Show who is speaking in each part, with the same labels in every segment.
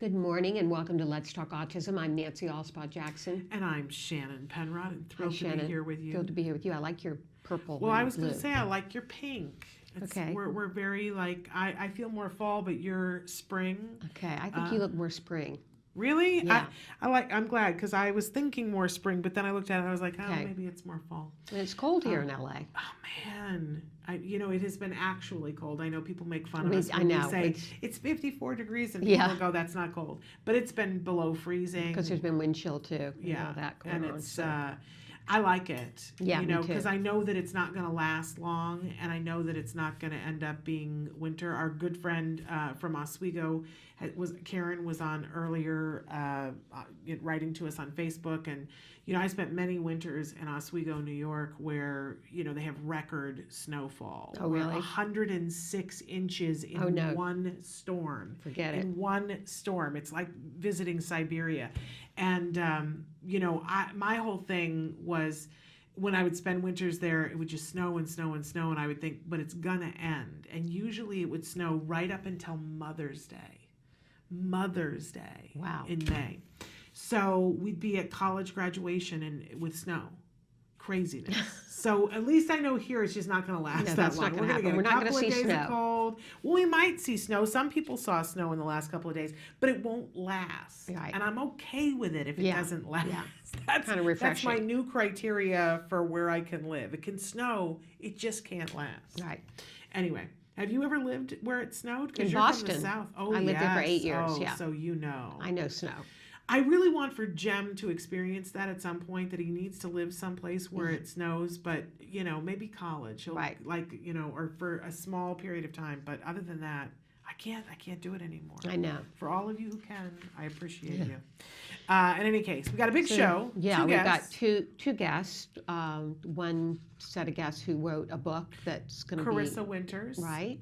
Speaker 1: Good morning and welcome to Let's Talk Autism. I'm Nancy Alspaugh-Jackson.
Speaker 2: And I'm Shannon Penrod, and
Speaker 1: Hi,
Speaker 2: thrilled to
Speaker 1: Shannon.
Speaker 2: be here with you.
Speaker 1: Thrilled to be here with you. I like your purple.
Speaker 2: Well, I
Speaker 1: and
Speaker 2: was going
Speaker 1: blue.
Speaker 2: to say I like your pink.
Speaker 1: Okay.
Speaker 2: We're very I feel more fall, but you're spring.
Speaker 1: Okay, I think you look more spring.
Speaker 2: Really?
Speaker 1: Yeah.
Speaker 2: I'm glad because I was thinking more spring, but then I looked at it and I was like, oh,
Speaker 1: Okay.
Speaker 2: maybe it's more fall.
Speaker 1: And it's cold here in LA.
Speaker 2: Oh man, it has been actually cold. I know people make fun of
Speaker 1: We-
Speaker 2: us
Speaker 1: I
Speaker 2: when
Speaker 1: know,
Speaker 2: we say it's 54 degrees, and people go, "That's not cold," but it's been below freezing.
Speaker 1: Because there's been wind chill too.
Speaker 2: Yeah,
Speaker 1: All that going
Speaker 2: and
Speaker 1: on.
Speaker 2: it's I like it.
Speaker 1: Yeah, me too.
Speaker 2: Because I know that it's not going to last long, and I know that it's not going to end up being winter. Our good friend from Oswego Karen was on earlier, writing to us on Facebook, and I spent many winters in Oswego, New York, where they have record snowfall.
Speaker 1: Oh, really?
Speaker 2: 106 inches in one storm.
Speaker 1: Forget it.
Speaker 2: In one storm, it's like visiting Siberia, and my whole thing was, when I would spend winters there, it would just snow and snow and snow, and I would think, but it's gonna end. And usually it would snow right up until Mother's Day.
Speaker 1: Wow.
Speaker 2: In May. So we'd be at college graduation with snow. Craziness. So at least I know here it's just not going to last that
Speaker 1: that's
Speaker 2: long.
Speaker 1: not gonna
Speaker 2: We're going to
Speaker 1: happen.
Speaker 2: get
Speaker 1: We're
Speaker 2: a
Speaker 1: not
Speaker 2: couple
Speaker 1: gonna
Speaker 2: of
Speaker 1: see
Speaker 2: days
Speaker 1: snow.
Speaker 2: of cold. Well, we might see snow. Some people saw snow in the last couple of days, but it won't last.
Speaker 1: Right.
Speaker 2: And I'm okay with it if it doesn't last.
Speaker 1: Yeah.
Speaker 2: That's
Speaker 1: kind of refreshing.
Speaker 2: That's my new criteria for where I can live. It can snow. It just can't last.
Speaker 1: Right.
Speaker 2: Anyway. Have you ever lived where it snowed?
Speaker 1: In
Speaker 2: Because you're
Speaker 1: Boston.
Speaker 2: from the South. Oh,
Speaker 1: I lived there for 8 years.
Speaker 2: Oh,
Speaker 1: Yeah.
Speaker 2: so you know.
Speaker 1: I know snow.
Speaker 2: I really want for Jem to experience that at some point, that he needs to live someplace where it snows, but, maybe college. He'll,
Speaker 1: Right.
Speaker 2: Or for a small period of time. But other than that, I can't do it anymore.
Speaker 1: I know.
Speaker 2: For all of you who can, I appreciate you. In any case, we got a big show.
Speaker 1: Yeah,
Speaker 2: two
Speaker 1: we've
Speaker 2: guests.
Speaker 1: got two guests. One set of guests who wrote a book that's going to be
Speaker 2: Carissa Winters.
Speaker 1: Right.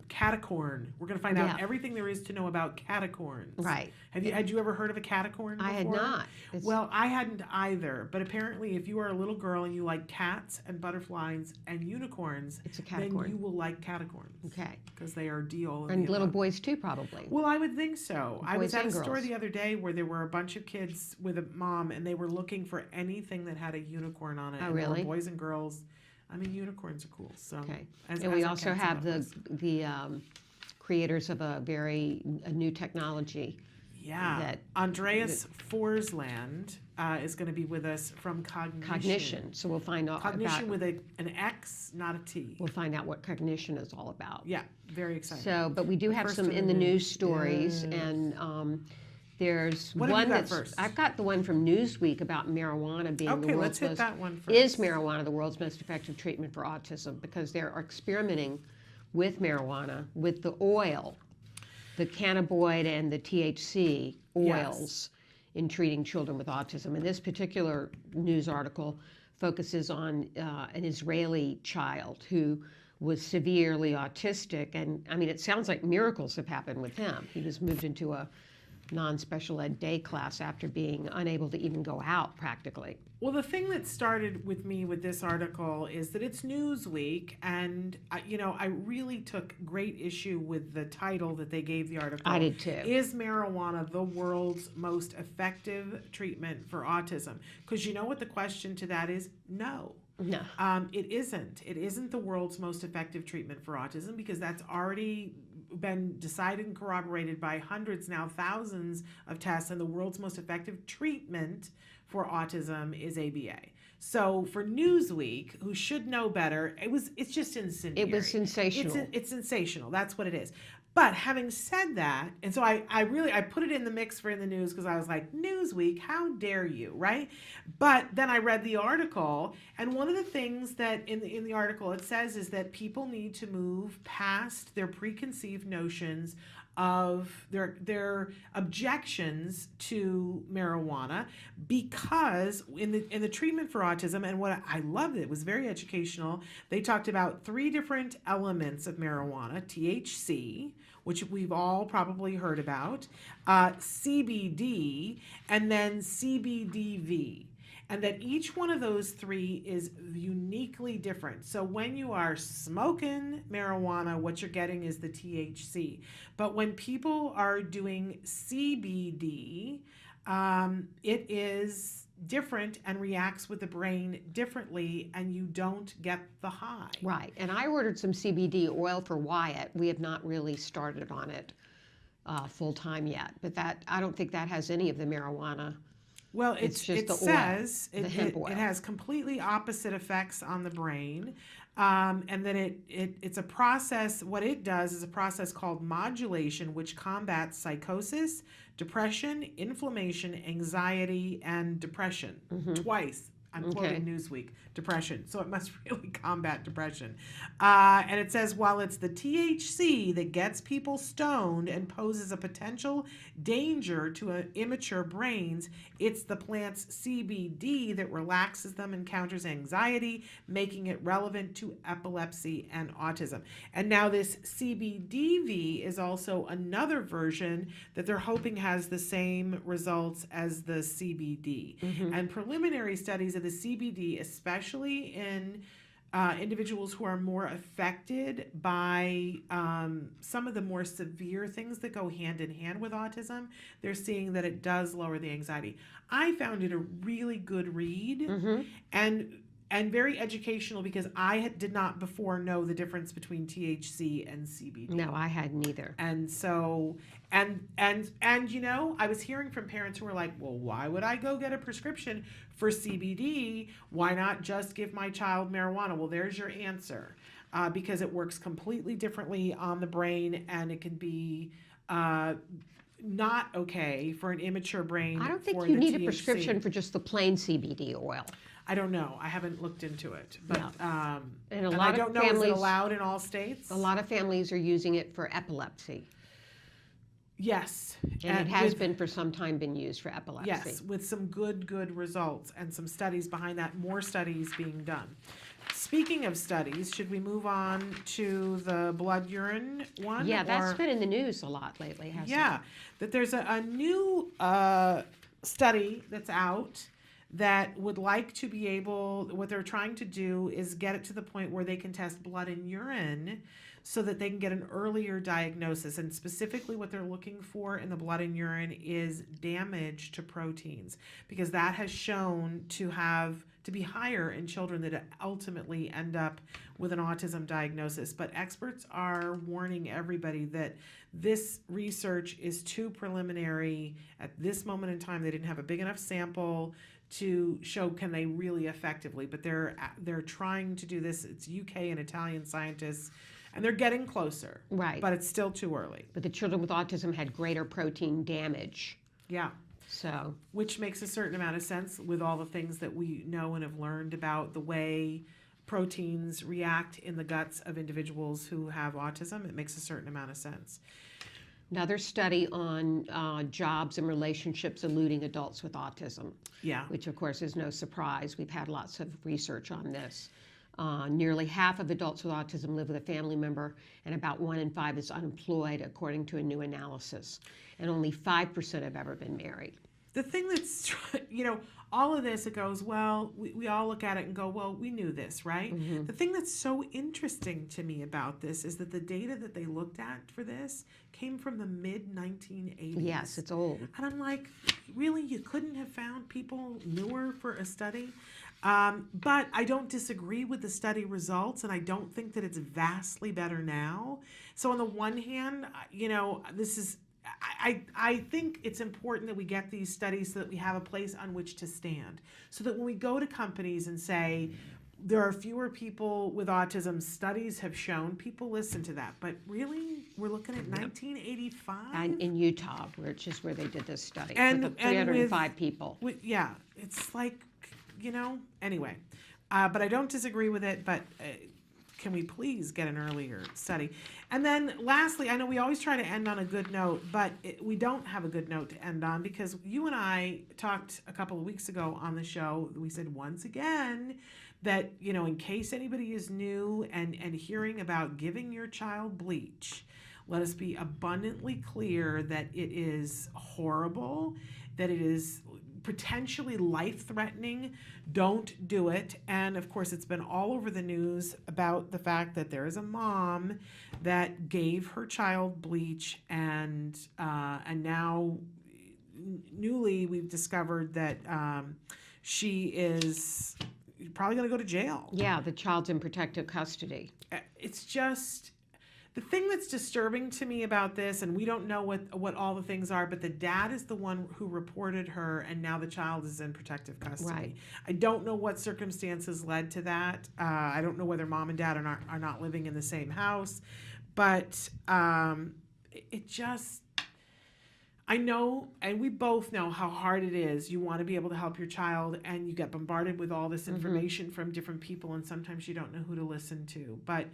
Speaker 2: Catacorn. We're going to find out everything there is to know about catacorns.
Speaker 1: Right.
Speaker 2: Had you ever heard of a catacorn before?
Speaker 1: I had not.
Speaker 2: Well, I hadn't either. But apparently, if you are a little girl and you like cats and butterflies and unicorns,
Speaker 1: It's a
Speaker 2: then
Speaker 1: catacorn.
Speaker 2: you will like catacorns.
Speaker 1: Okay.
Speaker 2: Because they are deal.
Speaker 1: And little boys too, probably.
Speaker 2: Well, I would think so. I was
Speaker 1: Boys
Speaker 2: at a
Speaker 1: and
Speaker 2: store
Speaker 1: girls.
Speaker 2: the other day where there were a bunch of kids with a mom, and they were looking for anything that had a unicorn on it.
Speaker 1: Oh,
Speaker 2: and there were
Speaker 1: really?
Speaker 2: boys and girls. I mean, unicorns are cool. So,
Speaker 1: Okay.
Speaker 2: as
Speaker 1: And we
Speaker 2: are
Speaker 1: also
Speaker 2: cats
Speaker 1: have
Speaker 2: and
Speaker 1: the creators of a new technology.
Speaker 2: Yeah.
Speaker 1: that-
Speaker 2: Andreas Forsland is going to be with us from Cognition.
Speaker 1: Cognition. So we'll find out
Speaker 2: Cognition
Speaker 1: about.
Speaker 2: with an X, not a T.
Speaker 1: We'll find out what cognition is all about.
Speaker 2: Yeah, very exciting.
Speaker 1: So, but we do have
Speaker 2: first
Speaker 1: some
Speaker 2: in
Speaker 1: in
Speaker 2: the
Speaker 1: the
Speaker 2: news.
Speaker 1: news stories,
Speaker 2: Yes.
Speaker 1: and there's
Speaker 2: What have
Speaker 1: one
Speaker 2: you got
Speaker 1: that's.
Speaker 2: first?
Speaker 1: I've got the one from Newsweek about marijuana being the
Speaker 2: Okay,
Speaker 1: world's
Speaker 2: let's hit
Speaker 1: most.
Speaker 2: that one first.
Speaker 1: Is marijuana the world's most effective treatment for autism? Because they are experimenting with marijuana, with the oil, the cannabinoid and the THC oils in treating children with autism. And this particular news article focuses on an Israeli child who was severely autistic. And I mean, it sounds like miracles have happened with him. He was moved into a non-special ed day class after being unable to even go out practically.
Speaker 2: Well, the thing that started with me with this article is that it's Newsweek, and I really took great issue with the title that they gave the article.
Speaker 1: I did too.
Speaker 2: Is marijuana the world's most effective treatment for autism? Because you know what the question to that is? No.
Speaker 1: No.
Speaker 2: It isn't. It isn't the world's most effective treatment for autism, because that's already been decided and corroborated by hundreds, now thousands of tests, and the world's most effective treatment for autism is ABA. So for Newsweek, who should know better, it's just incendiary.
Speaker 1: It was sensational.
Speaker 2: It's sensational. That's what it is. But having said that, and so I put it in the mix for in the news, because I was like, Newsweek, how dare you, right? But then I read the article, and one of the things that in the article it says is that people need to move past their preconceived notions of their objections to marijuana, because in the treatment for autism, and what I loved, it was very educational. They talked about 3 different elements of marijuana: THC, which we've all probably heard about, CBD, and then CBDV. and that each one of those three is uniquely different. So when you are smoking marijuana, what you're getting is the THC. But when people are doing CBD, it is different and reacts with the brain differently, and you don't get the high.
Speaker 1: Right. And I ordered some CBD oil for Wyatt. We have not really started on it full time yet, but that I don't think that has any of the marijuana.
Speaker 2: Well,
Speaker 1: It's just
Speaker 2: it
Speaker 1: the oil,
Speaker 2: says
Speaker 1: the hemp oil.
Speaker 2: it has completely opposite effects on the brain, and that it's a process. What it does is a process called modulation, which combats psychosis, depression, inflammation, anxiety, and depression. Twice. I'm quoting Newsweek, depression. So it must really combat depression. And it says, while it's the THC that gets people stoned and poses a potential danger to immature brains, it's the plant's CBD that relaxes them and counters anxiety, making it relevant to epilepsy and autism. And now this CBDV is also another version that they're hoping has the same results as the CBD. And preliminary studies of the CBD, especially in individuals who are more affected by some of the more severe things that go hand in hand with autism, they're seeing that it does lower the anxiety. I found it a really good read and very educational, because I did not before know the difference between THC and CBD.
Speaker 1: No, I hadn't either.
Speaker 2: And so, and you know, I was hearing from parents who were like, well, why would I go get a prescription for CBD? Why not just give my child marijuana? Well, there's your answer. Because it works completely differently on the brain, and it can be not okay for an immature brain.
Speaker 1: I don't think
Speaker 2: for
Speaker 1: you
Speaker 2: the
Speaker 1: need a
Speaker 2: THC.
Speaker 1: prescription for just the plain CBD oil.
Speaker 2: I don't know. I haven't looked into it, but
Speaker 1: And a
Speaker 2: and
Speaker 1: lot
Speaker 2: I
Speaker 1: of
Speaker 2: don't know, is it
Speaker 1: families
Speaker 2: allowed in all states?
Speaker 1: A lot of families are using it for epilepsy,
Speaker 2: Yes,
Speaker 1: and it has been for some time been used for epilepsy.
Speaker 2: Yes, with some good results and some studies behind that. More studies being done. Speaking of studies, should we move on to the blood urine one?
Speaker 1: Yeah, that's been in the news a lot lately, hasn't it?
Speaker 2: Yeah, that there's a new study that's out that would like to be able, what they're trying to do is get it to the point where they can test blood and urine so that they can get an earlier diagnosis. And specifically what they're looking for in the blood and urine is damage to proteins, because that has shown to be higher in children that ultimately end up with an autism diagnosis. But experts are warning everybody that this research is too preliminary at this moment in time. They didn't have a big enough sample to show can they really effectively, but they're trying to do this. It's UK and Italian scientists, and they're getting closer.
Speaker 1: Right.
Speaker 2: But it's still too early.
Speaker 1: But the children with autism had greater protein damage.
Speaker 2: Yeah.
Speaker 1: So,
Speaker 2: which makes a certain amount of sense with all the things that we know and have learned about the way proteins react in the guts of individuals who have autism. It makes a certain amount of sense.
Speaker 1: another study on jobs and relationships eluding adults with autism.
Speaker 2: Yeah.
Speaker 1: Which, of course, is no surprise. We've had lots of research on this. Nearly half of adults with autism live with a family member, and about 1 in 5 is unemployed, according to a new analysis. And only 5% have ever been married.
Speaker 2: The thing that's, all of this, it goes, well, we all look at it and go, well, we knew this, right?
Speaker 1: Mm-hmm.
Speaker 2: The thing that's so interesting to me about this is that the data that they looked at for this came from the mid-1980s.
Speaker 1: Yes, it's old.
Speaker 2: And I'm like, really? You couldn't have found people newer for a study? But I don't disagree with the study results, and I don't think that it's vastly better now. So on the one hand, this is, I think it's important that we get these studies so that we have a place on which to stand. So that when we go to companies and say, there are fewer people with autism, studies have shown, people listen to that. But really, we're looking at 1985?
Speaker 1: And in Utah, which is where they did this study,
Speaker 2: And-
Speaker 1: with
Speaker 2: and
Speaker 1: 305 people.
Speaker 2: Yeah, it's like, anyway. But I don't disagree with it, but can we please get an earlier study? And then lastly, I know we always try to end on a good note, but we don't have a good note to end on, because you and I talked a couple of weeks ago on the show. We said once again that, in case anybody is new and hearing about giving your child bleach, let us be abundantly clear that it is horrible, that it is potentially life-threatening, don't do it. And of course, it's been all over the news about the fact that there is a mom that gave her child bleach, and now newly we've discovered that she is probably going to go to jail.
Speaker 1: Yeah, the child's in protective custody.
Speaker 2: It's just the thing that's disturbing to me about this, and we don't know what all the things are, but the dad is the one who reported her, and now the child is in protective custody.
Speaker 1: Right.
Speaker 2: I don't know what circumstances led to that. I don't know whether mom and dad are not living in the same house, but it just, I know, and we both know how hard it is. You want to be able to help your child, and you get bombarded with all this information from different people, and sometimes you don't know who to listen to. But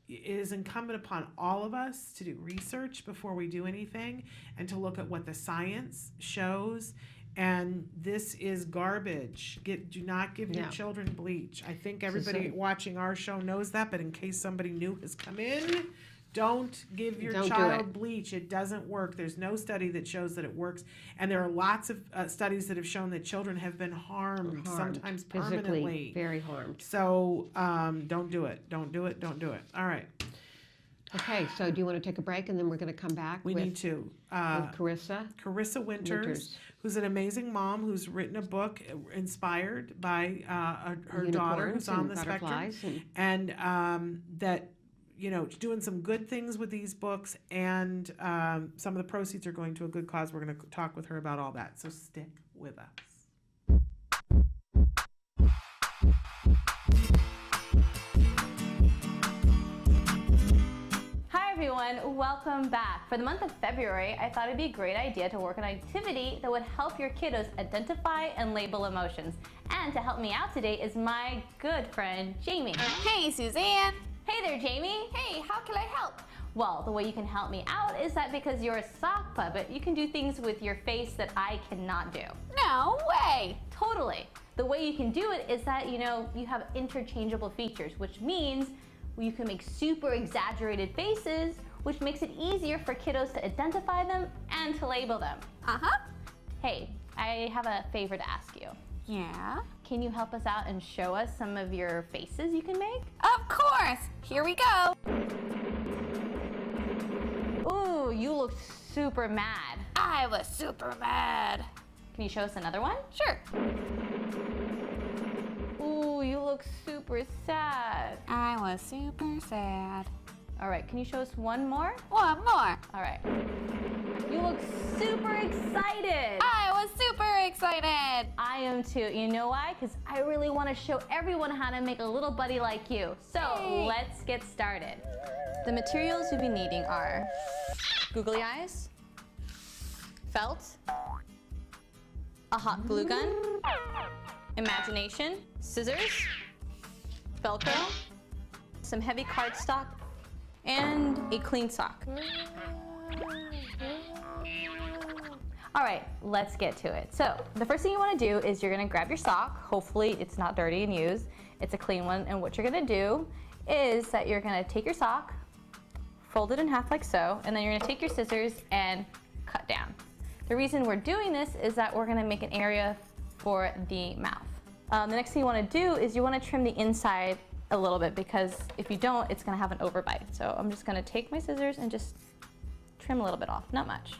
Speaker 2: it is incumbent upon all of us to do research before we do anything, and to look at what the science shows. And this is garbage. Do not give your children bleach. I think everybody watching our show knows that, but in case somebody new has come in, don't give your child bleach. It doesn't work. There's no study that shows that it works. And there are lots of studies that have shown that children have been harmed sometimes permanently.
Speaker 1: Physically, very harmed.
Speaker 2: So don't do it. Don't do it. Don't do it. All right.
Speaker 1: Okay, so do you want to take a break, and then we're going to come back
Speaker 2: We
Speaker 1: with,
Speaker 2: need to.
Speaker 1: with Carissa?
Speaker 2: Carissa Winters, who's an amazing mom who's written a book inspired by her daughter who's on the spectrum. And that, you know, doing some good things with these books, and some of the proceeds are going to a good cause. We're going to talk with her about all that. So stick with us.
Speaker 3: Hi everyone, welcome back. For the month of February, I thought it'd be a great idea to work on an activity that would help your kiddos identify and label emotions. And to help me out today is my good friend, Jamie.
Speaker 4: Hey, Suzanne.
Speaker 3: Hey there, Jamie.
Speaker 4: Hey, how can I help?
Speaker 3: Well, the way you can help me out is that because you're a sock puppet, you can do things with your face that I cannot do.
Speaker 4: No way.
Speaker 3: Totally. The way you can do it is that, you know, you have interchangeable features, which means you can make super exaggerated faces, which makes it easier for kiddos to identify them and to label them.
Speaker 4: Uh-huh.
Speaker 3: Hey, I have a favor to ask you.
Speaker 4: Yeah?
Speaker 3: Can you help us out and show us some of your faces you can make?
Speaker 4: Of course. Here we go.
Speaker 3: Ooh, you look super mad.
Speaker 4: I was super mad.
Speaker 3: Can you show us another one?
Speaker 4: Sure.
Speaker 3: Ooh, you look super sad.
Speaker 4: I was super sad.
Speaker 3: All right, can you show us one more?
Speaker 4: One more.
Speaker 3: All right. You look super excited.
Speaker 4: I was super excited.
Speaker 3: I am too. You know why? Because I really want to show everyone how to make a little buddy like you. So let's get started. The materials you'll be needing are googly eyes, felt, a hot glue gun, imagination, scissors, Velcro, some heavy cardstock, and a clean sock. All right, let's get to it. So the first thing you want to do is you're going to grab your sock. Hopefully it's not dirty and used. It's a clean one. And what you're going to do is that you're going to take your sock, fold it in half like so, and then you're going to take your scissors and cut down. The reason we're doing this is that we're going to make an area for the mouth. The next thing you want to do is you want to trim the inside a little bit, because if you don't, it's going to have an overbite. So I'm just going to take my scissors and just trim a little bit off, not much.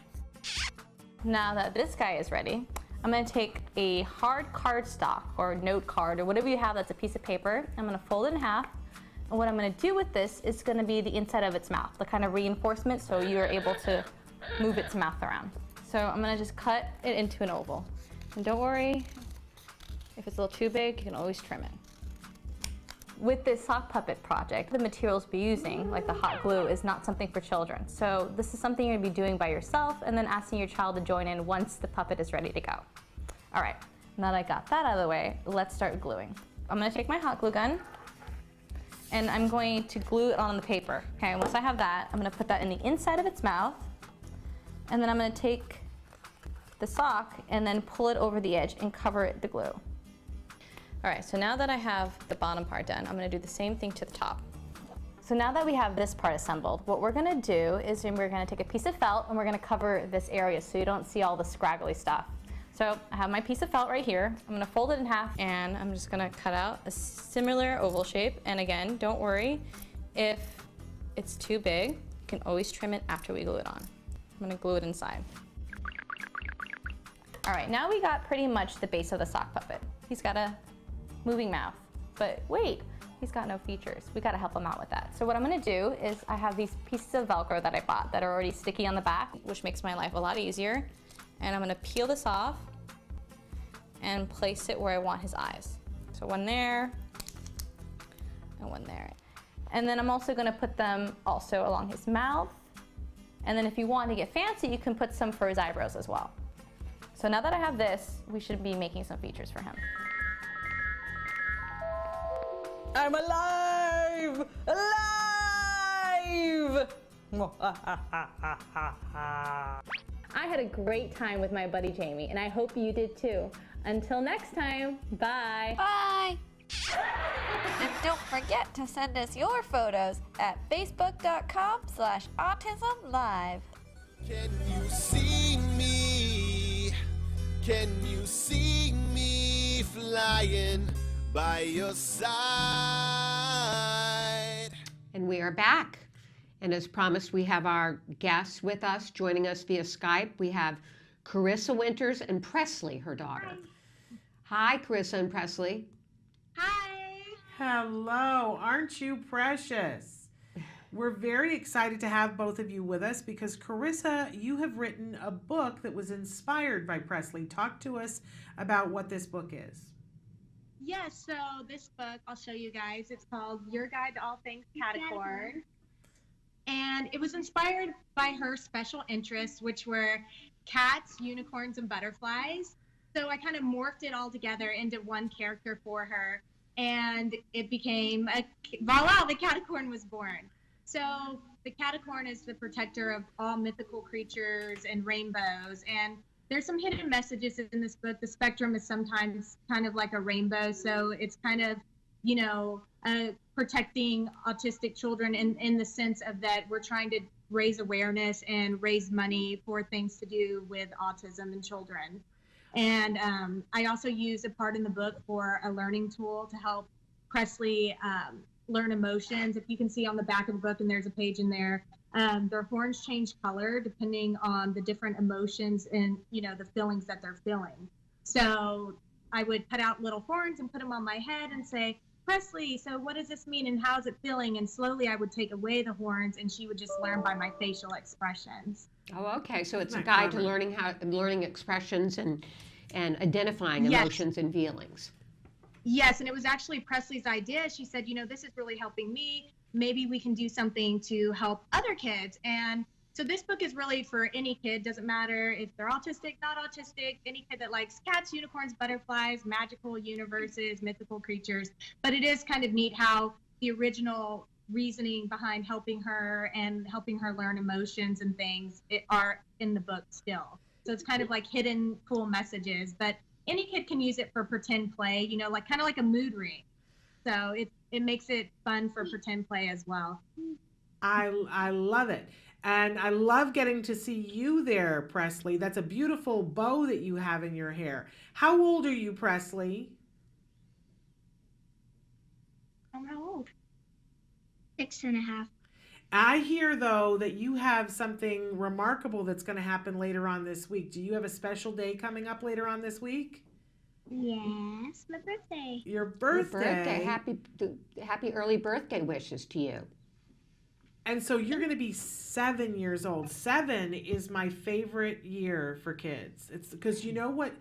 Speaker 3: Now that this guy is ready, I'm going to take a hard cardstock or note card or whatever you have that's a piece of paper. I'm going to fold it in half. And what I'm going to do with this is going to be the inside of its mouth, the kind of reinforcement so you are able to move its mouth around. So I'm going to just cut it into an oval. And don't worry, if it's a little too big, you can always trim it. With this sock puppet project, the materials we'll be using, like the hot glue, is not something for children. So this is something you're going to be doing by yourself and then asking your child to join in once the puppet is ready to go. All right, now that I got that out of the way, let's start gluing. I'm going to take my hot glue gun and I'm going to glue it on the paper. Okay, once I have that, I'm going to put that in the inside of its mouth, and then I'm going to take the sock and then pull it over the edge and cover the glue. All right, so now that I have the bottom part done, I'm going to do the same thing to the top. So now that we have this part assembled, what we're going to do is we're going to take a piece of felt and we're going to cover this area so you don't see all the scraggly stuff. So I have my piece of felt right here. I'm gonna fold it in half and I'm just gonna cut out a similar oval shape. And again, don't worry if it's too big, you can always trim it after we glue it on. I'm gonna glue it inside. All right, now we got pretty much the base of the sock puppet. He's got a moving mouth, but wait, he's got no features. We gotta help him out with that. So what I'm gonna do is I have these pieces of Velcro that I bought that are already sticky on the back, which makes my life a lot easier. And I'm gonna peel this off and place it where I want his eyes. So one there and one there. And then I'm also gonna put them also along his mouth. And then if you want to get fancy, you can put some for his eyebrows as well. So now that I have this, we should be making some features for him. I'm alive! Alive! I had a great time with my buddy Jamie, and I hope you did too. Until next time, bye.
Speaker 4: Bye. And don't forget to send us your photos at facebook.com/autism-live.
Speaker 5: Can you see me? Can you see me flying by your side?
Speaker 1: And we are back. And as promised, we have our guests with us, joining us via Skype. We have Carissa Winters and Presley, her daughter. Hi, Carissa and Presley.
Speaker 6: Hi.
Speaker 2: Hello, aren't you precious? We're very excited to have both of you with us because Carissa, you have written a book that was inspired by Presley. Talk to us about what this book is.
Speaker 6: Yes, so this book, I'll show you guys. It's called Your Guide to All Things Caticorn. And it was inspired by her special interests, which were cats, unicorns, and butterflies. So I kind of morphed it all together into one character for her. And it became, voila, the Caticorn was born. So the Caticorn is the protector of all mythical creatures and rainbows. And there's some hidden messages in this book. The spectrum is sometimes kind of like a rainbow. So it's kind of, you know, protecting autistic children in the sense of that we're trying to raise awareness and raise money for things to do with autism in children. And I also use a part in the book for a learning tool to help Presley learn emotions. If you can see on the back of the book, and there's a page in there, their horns change color depending on the different emotions and, you know, the feelings that they're feeling. So I would cut out little horns and put them on my head and say, Presley, so what does this mean and how's it feeling? And slowly I would take away the horns and she would just learn by my facial expressions.
Speaker 1: Oh, okay. So it's a
Speaker 2: Isn't that
Speaker 1: guide to
Speaker 2: clever?
Speaker 1: learning expressions and identifying
Speaker 6: Yes.
Speaker 1: emotions and feelings.
Speaker 6: Yes, and it was actually Presley's idea. She said, you know, this is really helping me. Maybe we can do something to help other kids. And so this book is really for any kid. Doesn't matter if they're autistic, not autistic, any kid that likes cats, unicorns, butterflies, magical universes, mythical creatures. But it is kind of neat how the original reasoning behind helping her and helping her learn emotions and things are in the book still. So it's kind of like hidden cool messages, but any kid can use it for pretend play, you know, like kind of like a mood ring. So it makes it fun for pretend play as well.
Speaker 2: I love it. And I love getting to see you there, Presley. That's a beautiful bow that you have in your hair. How old are you, Presley?
Speaker 6: I'm how old? 6.5.
Speaker 2: I hear, though, that you have something remarkable that's going to happen later on this week. Do you have a special day coming up later on this week?
Speaker 6: Yes, my birthday.
Speaker 2: Your
Speaker 1: Your
Speaker 2: birthday.
Speaker 1: Happy early birthday wishes to you.
Speaker 2: And so you're going to be 7 years old. 7 is my favorite year for kids. It's because you know what?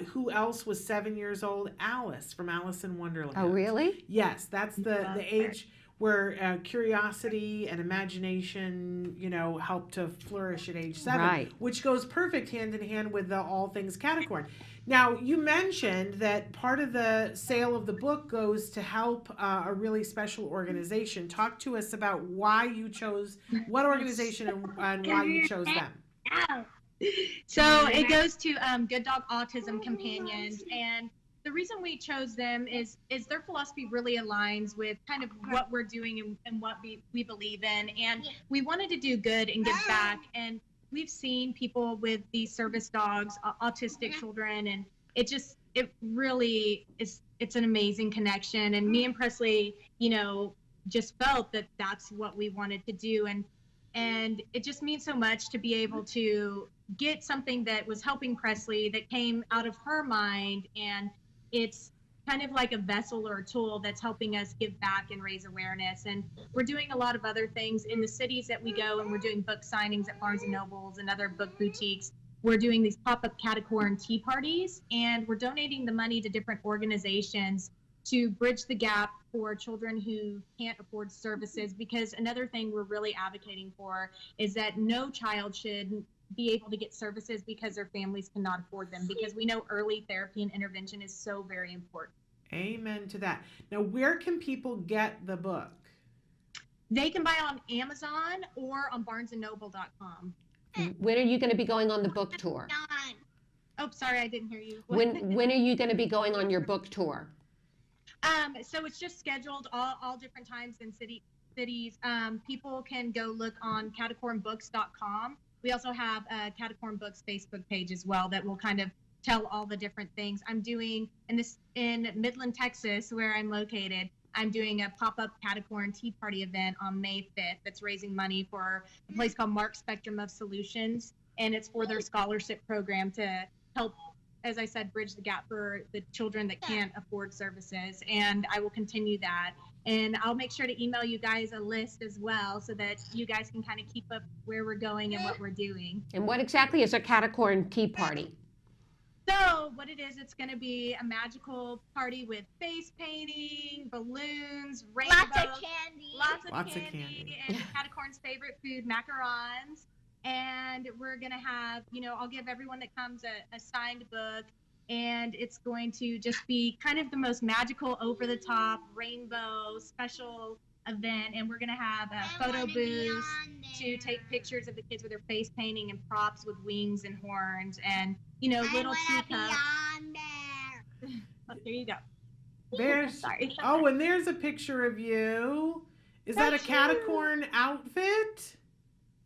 Speaker 2: Who else was 7 years old? Alice from Alice in Wonderland.
Speaker 1: Oh, really?
Speaker 2: Yes, that's the age where curiosity and imagination, you know, help to flourish at age 7,
Speaker 1: Right.
Speaker 2: which goes perfect hand in hand with the All Things Caticorn. Now, you mentioned that part of the sale of the book goes to help a really special organization. Talk to us about why you chose, what organization and why you chose them.
Speaker 6: So it goes to Good Dog Autism Companions, and the reason we chose them is their philosophy really aligns with kind of what we're doing and what we believe in, and we wanted to do good and give back. And we've seen people with these service dogs, autistic children, and it really is. It's an amazing connection. And me and Presley, just felt that that's what we wanted to do, and it just means so much to be able to get something that was helping Presley that came out of her mind, and it's kind of like a vessel or a tool that's helping us give back and raise awareness. And we're doing a lot of other things in the cities that we go, and we're doing book signings at Barnes and Nobles and other book boutiques. We're doing these pop-up catacorn tea parties, and we're donating the money to different organizations to bridge the gap for children who can't afford services, because another thing we're really advocating for is that no child should be able to get services because their families cannot afford them, because we know early therapy and intervention is so very important.
Speaker 2: Amen to that. Now, where can people get the book?
Speaker 6: They can buy it on Amazon or on barnesandnoble.com.
Speaker 1: When are you going to be going on the book tour?
Speaker 6: Oh, sorry, I didn't hear you.
Speaker 1: When are you going to be going on your book tour?
Speaker 6: So it's just scheduled all different times in cities. People can go look on catacornbooks.com. We also have a Catacorn Books Facebook page as well that will kind of tell all the different things. I'm doing in Midland, Texas, where I'm located. I'm doing a pop-up Catacorn Tea Party event on May 5th that's raising money for a place called Mark Spectrum of Solutions, and it's for their scholarship program to help, as I said, bridge the gap for the children that can't afford services. And I will continue that. And I'll make sure to email you guys a list as well so that you guys can kind of keep up where we're going and what we're doing.
Speaker 1: And what exactly is a Catacorn Tea Party?
Speaker 6: So what it is, it's going to be a magical party with face painting, balloons, rainbows, lots of candy, and Catacorn's favorite food, macarons. And we're going to have, I'll give everyone that comes a signed book, and it's going to just be kind of the most magical, over-the-top, rainbow, special event. And we're going to have a photo booth to take pictures of the kids with their face painting and props with wings and horns and, little teacups. Oh, there you go. Sorry.
Speaker 2: Oh, and there's a picture of you. Is that a Catacorn outfit?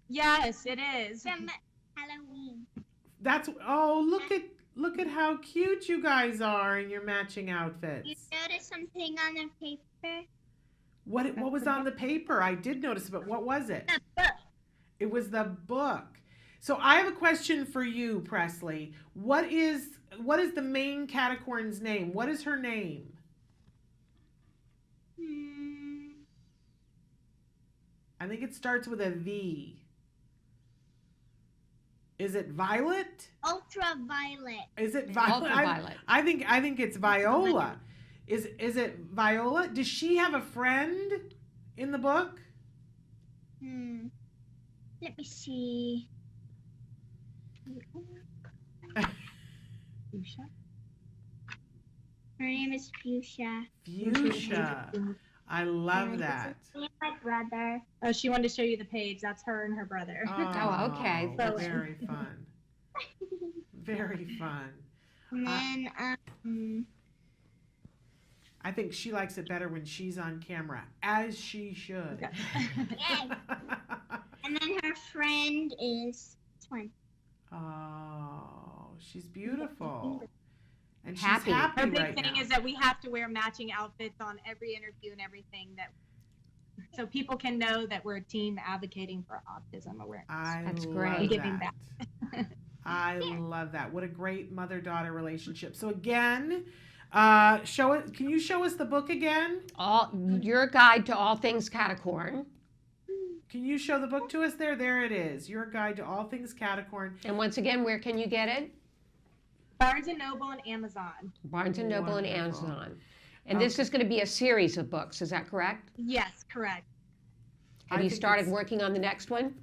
Speaker 6: Yes, it is.
Speaker 7: From Halloween.
Speaker 2: Look at how cute you guys are in your matching outfits.
Speaker 7: You noticed something on the paper?
Speaker 2: What was on the paper? I did notice, but what was it?
Speaker 7: The book.
Speaker 2: It was the book. So I have a question for you, Presley. What is the main Catacorn's name? What is her name? I think it starts with a V. Is it Violet?
Speaker 7: Ultraviolet.
Speaker 2: Is it Violet?
Speaker 1: Ultraviolet.
Speaker 2: I think it's Viola. Is it Viola? Does she have a friend in the book?
Speaker 7: Let me see. Her name is Fuchsia.
Speaker 2: Fuchsia. I love that.
Speaker 7: Me and my brother.
Speaker 6: Oh, she wanted to show you the page. That's her and her brother.
Speaker 1: Oh, okay.
Speaker 2: Very fun. Very fun.
Speaker 7: And then,
Speaker 2: I think she likes it better when she's on camera, as she should.
Speaker 6: Okay.
Speaker 7: yes. And then her friend is Swan.
Speaker 2: Oh, she's beautiful. And she's
Speaker 1: Happy.
Speaker 2: happy
Speaker 6: Our big
Speaker 2: right
Speaker 6: thing
Speaker 2: now.
Speaker 6: is that we have to wear matching outfits on every interview and everything, so people can know that we're a team advocating for autism awareness.
Speaker 1: That's
Speaker 2: love
Speaker 1: great.
Speaker 6: Giving
Speaker 2: that. I love that. What a great mother-daughter relationship. So again, can you show us the book again?
Speaker 1: Your Guide to All Things Catacorn.
Speaker 2: Can you show the book to us there? There it is. Your Guide to All Things Catacorn.
Speaker 1: And once again, where can you get it?
Speaker 6: Barnes and Noble and Amazon.
Speaker 1: Barnes and Noble and
Speaker 2: Wonderful.
Speaker 1: Amazon. And this is going to be a series of books, is that correct?
Speaker 6: Yes, correct.
Speaker 1: Have you started working on the next one?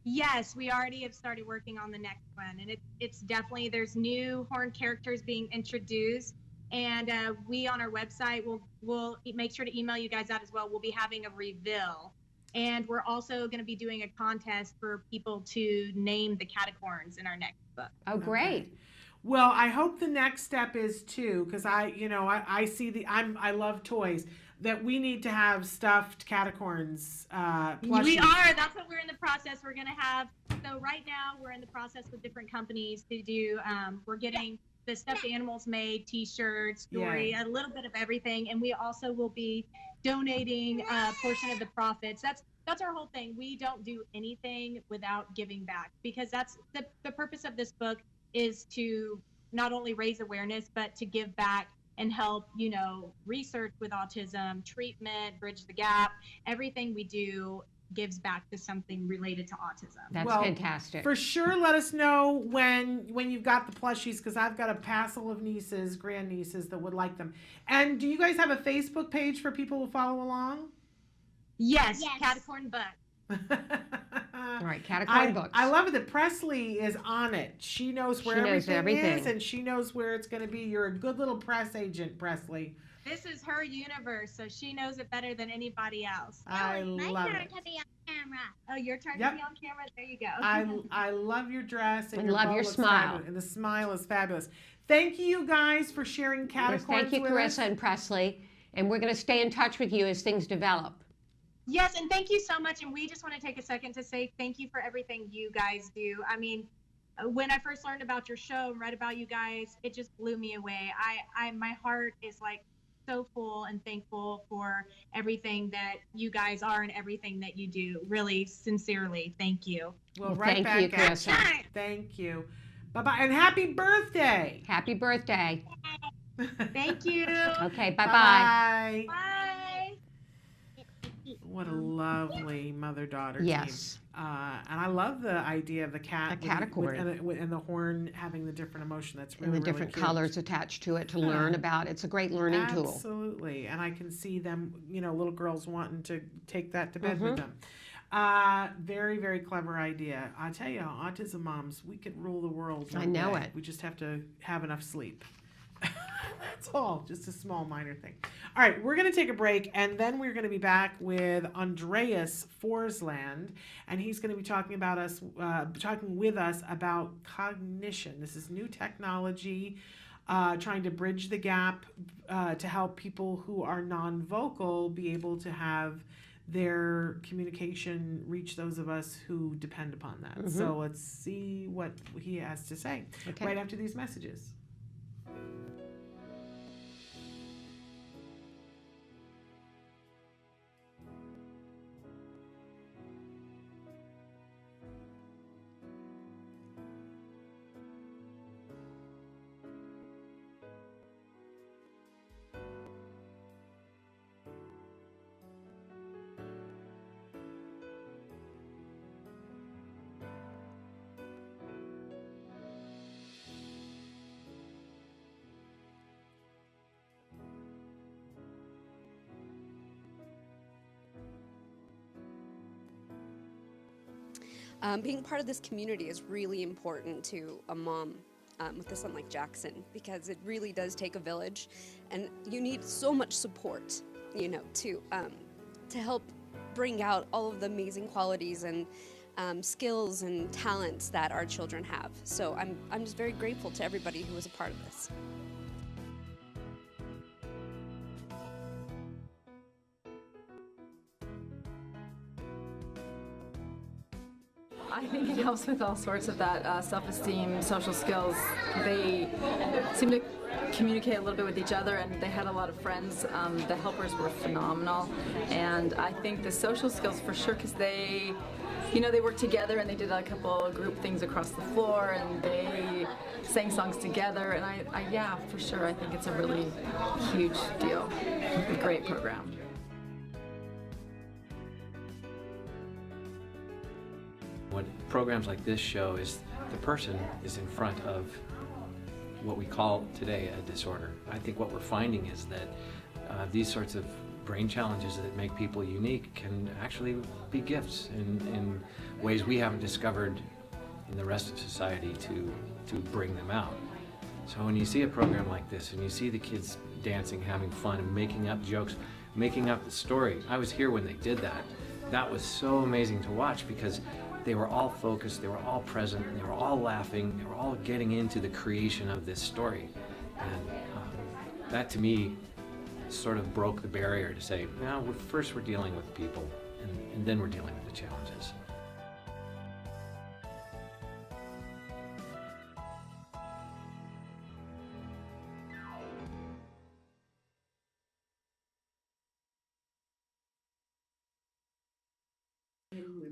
Speaker 6: Yes, we already have started working on the next one, and it's definitely, there's new horn characters being introduced, and we on our website will make sure to email you guys out as well. We'll be having a reveal, and we're also going to be doing a contest for people to name the Catacorns in our next book.
Speaker 1: Oh, great.
Speaker 2: Well, I hope the next step is too, because I see I love toys, that we need to have stuffed Catacorns plushies.
Speaker 6: We are. That's what we're in the process. We're going to have So right now we're in the process with different companies to do, we're getting the stuffed animals made, t-shirts, jewelry, a little bit of everything. And we also will be donating a portion of the profits. That's our whole thing. We don't do anything without giving back, because that's the purpose of this book, is to not only raise awareness, but to give back and help, research with autism, treatment, bridge the gap. Everything we do gives back to something related to autism.
Speaker 1: That's fantastic.
Speaker 2: For sure, let us know when you've got the plushies, because I've got a passel of nieces, grandnieces that would like them. And do you guys have a Facebook page for people to follow along?
Speaker 6: Yes. Catacorn Book.
Speaker 1: All right, Catacorn Books.
Speaker 2: I love it that Presley is on it. She knows where everything is, and she knows where it's going to be. You're a good little press agent, Presley.
Speaker 6: This is her universe, so she knows it better than anybody else.
Speaker 2: I love it.
Speaker 7: My turn to be on camera.
Speaker 6: Oh, your turn to be on camera? There you go.
Speaker 2: I love your dress and
Speaker 1: love your smile.
Speaker 2: fabulous, and the smile is fabulous. Thank you guys for sharing Catacorns
Speaker 1: Thank you,
Speaker 2: with us.
Speaker 1: Carissa and Presley. And we're going to stay in touch with you as things develop.
Speaker 6: Yes, and thank you so much. And we just want to take a second to say thank you for everything you guys do. I mean, when I first learned about your show and read about you guys, it just blew me away. My heart is like so full and thankful for everything that you guys are and everything that you do. Really, sincerely, thank you.
Speaker 2: Well,
Speaker 1: thank you, Carissa.
Speaker 2: Thank you. Bye-bye, and happy birthday.
Speaker 1: Happy birthday.
Speaker 6: Thank you.
Speaker 1: Okay, bye-bye.
Speaker 2: Bye.
Speaker 6: Bye.
Speaker 2: What a lovely mother-daughter
Speaker 1: Yes.
Speaker 2: team. And I love the idea of the cat.
Speaker 1: A catacorn.
Speaker 2: And the horn having the different emotion. That's really,
Speaker 1: And the
Speaker 2: really
Speaker 1: different
Speaker 2: cute.
Speaker 1: colors attached to it to learn about. It's a great learning tool.
Speaker 2: Absolutely. And I can see them, little girls wanting to take that to bed with them. Very, very clever idea. I tell you, autism moms, we could rule the world.
Speaker 1: I know it.
Speaker 2: We just have to have enough sleep. That's all. Just a small, minor thing. All right, we're going to take a break, and then we're going to be back with Andreas Forsland, and he's going to be talking with us about cognition. This is new technology, trying to bridge the gap to help people who are non-vocal be able to have their communication reach those of us who depend upon that. So let's see what he has to say right after these messages.
Speaker 8: Being part of this community is really important to a mom with a son like Jackson, because it really does take a village, and you need so much support, to help bring out all of the amazing qualities and skills and talents that our children have. So I'm just very grateful to everybody who was a part of this.
Speaker 9: I think it helps with all sorts of that self-esteem, social skills. They seem to communicate a little bit with each other, and they had a lot of friends. The helpers were phenomenal, and I think the social skills for sure, because they worked together and they did a couple of group things across the floor, and they sang songs together, and I for sure, I think it's a really huge deal. A great program.
Speaker 10: What programs like this show is the person is in front of what we call today a disorder. I think what we're finding is that these sorts of brain challenges that make people unique can actually be gifts in ways we haven't discovered in the rest of society to bring them out. So when you see a program like this and you see the kids dancing, having fun, and making up jokes, making up the story. I was here when they did that. That was so amazing to watch, because they were all focused, they were all present, they were all laughing, they were all getting into the creation of this story. And that to me sort of broke the barrier to say, no, first we're dealing with people, and then we're dealing with the challenges.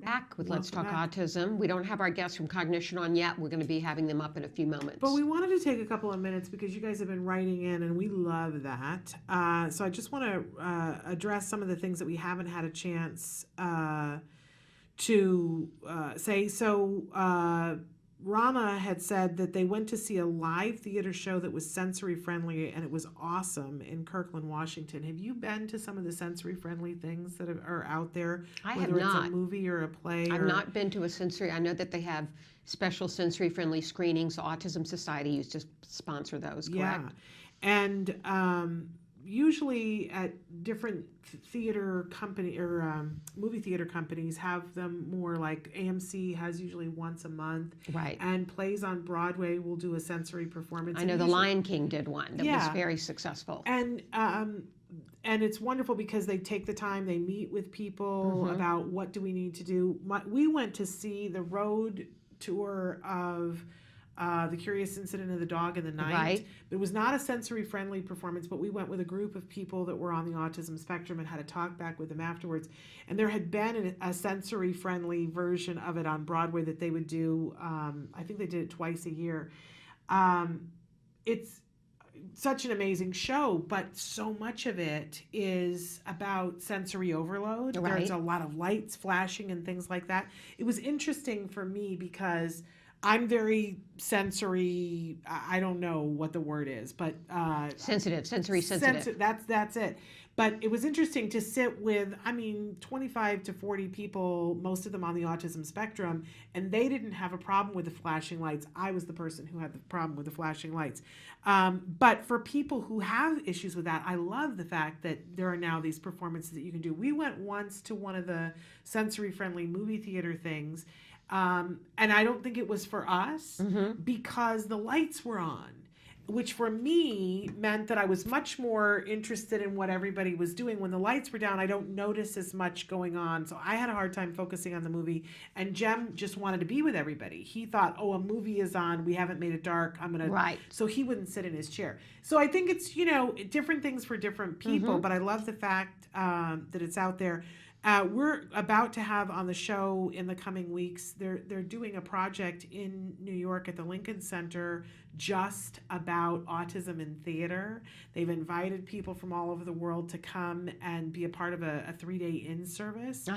Speaker 1: Back with Let's Talk
Speaker 2: Welcome back.
Speaker 1: Autism. We don't have our guests from Cognition on yet. We're going to be having them up in a few moments.
Speaker 2: But we wanted to take a couple of minutes because you guys have been writing in, and we love that. So I just want to address some of the things that we haven't had a chance to say. So Rama had said that they went to see a live theater show that was sensory friendly, and it was awesome in Kirkland, Washington. Have you been to some of the sensory friendly things that are out there?
Speaker 1: I have
Speaker 2: whether
Speaker 1: not.
Speaker 2: It's a movie or a play.
Speaker 1: I've not been to a sensory. I know that they have special sensory friendly screenings. The Autism Society used to sponsor those, correct?
Speaker 2: Yeah. And usually at different theater company or movie theater companies have them more like AMC has usually once a month.
Speaker 1: Right.
Speaker 2: And plays on Broadway will do a sensory performance.
Speaker 1: I know The Lion King did one that was
Speaker 2: Yeah.
Speaker 1: very successful.
Speaker 2: And it's wonderful because they take the time, they meet with people about what do we need to do. We went to see the road tour of The Curious Incident of the Dog in the Night.
Speaker 1: Right.
Speaker 2: It was not a sensory-friendly performance, but we went with a group of people that were on the autism spectrum and had a talk back with them afterwards. And there had been a sensory-friendly version of it on Broadway that they would do. I think they did it twice a year. It's such an amazing show, but so much of it is about sensory overload.
Speaker 1: Right.
Speaker 2: There's a lot of lights flashing and things like that. It was interesting for me because I'm very sensory. I don't know what the word is, but
Speaker 1: Sensory sensitive.
Speaker 2: That's it. But it was interesting to sit with, 25 to 40 people, most of them on the autism spectrum, and they didn't have a problem with the flashing lights. I was the person who had the problem with the flashing lights. But for people who have issues with that, I love the fact that there are now these performances that you can do. We went once to one of the sensory-friendly movie theater things, and I don't think it was for us because the lights were on, which for me meant that I was much more interested in what everybody was doing. When the lights were down, I don't notice as much going on. So I had a hard time focusing on the movie. And Jem just wanted to be with everybody. He thought, oh, a movie is on. We haven't made it dark. I'm going to.
Speaker 1: Right.
Speaker 2: So he wouldn't sit in his chair. So I think it's, different things for different people. But I love the fact that it's out there. We're about to have on the show in the coming weeks, they're doing a project in New York at the Lincoln Center just about autism in theater. They've invited people from all over the world to come and be a part of a 3-day in-service.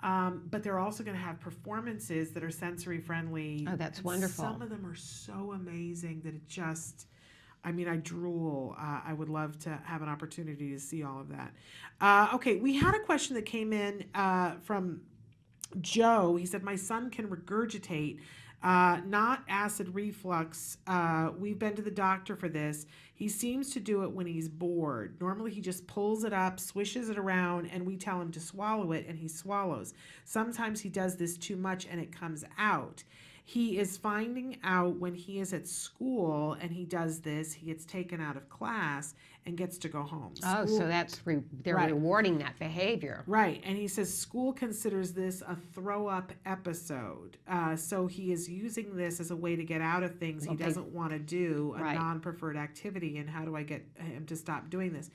Speaker 2: But they're also going to have performances that are sensory friendly.
Speaker 1: Oh, that's wonderful.
Speaker 2: Some of them are so amazing that it just... I drool. I would love to have an opportunity to see all of that. Okay, we had a question that came in from Joe. He said, my son can regurgitate, not acid reflux. We've been to the doctor for this. He seems to do it when he's bored. Normally he just pulls it up, swishes it around, and we tell him to swallow it, and he swallows. Sometimes he does this too much, and it comes out. He is finding out when he is at school and he does this, he gets taken out of class and gets to go home.
Speaker 1: Oh, so that's they're
Speaker 2: Right.
Speaker 1: rewarding that behavior.
Speaker 2: Right. And he says school considers this a throw-up episode. So he is using this as a way to get out of things he doesn't want to do, a
Speaker 1: Right.
Speaker 2: non-preferred activity, and how do I get him to stop doing this?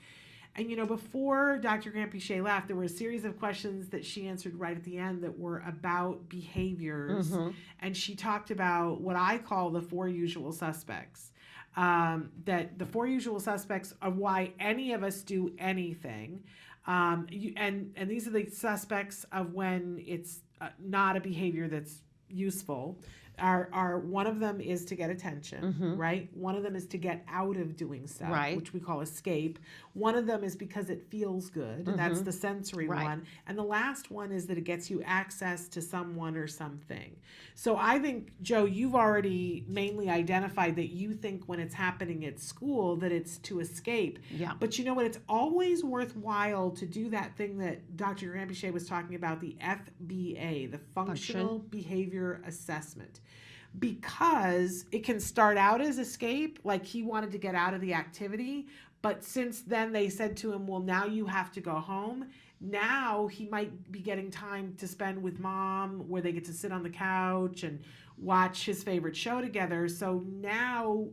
Speaker 2: And, before Dr. Grant-Pichet left, there were a series of questions that she answered right at the end that were about behaviors. And she talked about what I call the 4 usual suspects. That the 4 usual suspects of why any of us do anything. And these are the suspects of when it's not a behavior that's useful. One of them is to get attention, right? One of them is to get out of doing stuff,
Speaker 1: Right.
Speaker 2: which we call escape. One of them is because it feels good. That's the sensory
Speaker 1: Right.
Speaker 2: one. And the last one is that it gets you access to someone or something. So I think, Joe, you've already mainly identified that you think when it's happening at school that it's to escape.
Speaker 1: Yeah.
Speaker 2: But you know what? It's always worthwhile to do that thing that Dr. Grant-Pichet was talking about, the FBA, the Functional Behavior Assessment. Because it can start out as escape, like he wanted to get out of the activity, but since then they said to him, well, now you have to go home. Now he might be getting time to spend with mom, where they get to sit on the couch and watch his favorite show together. So now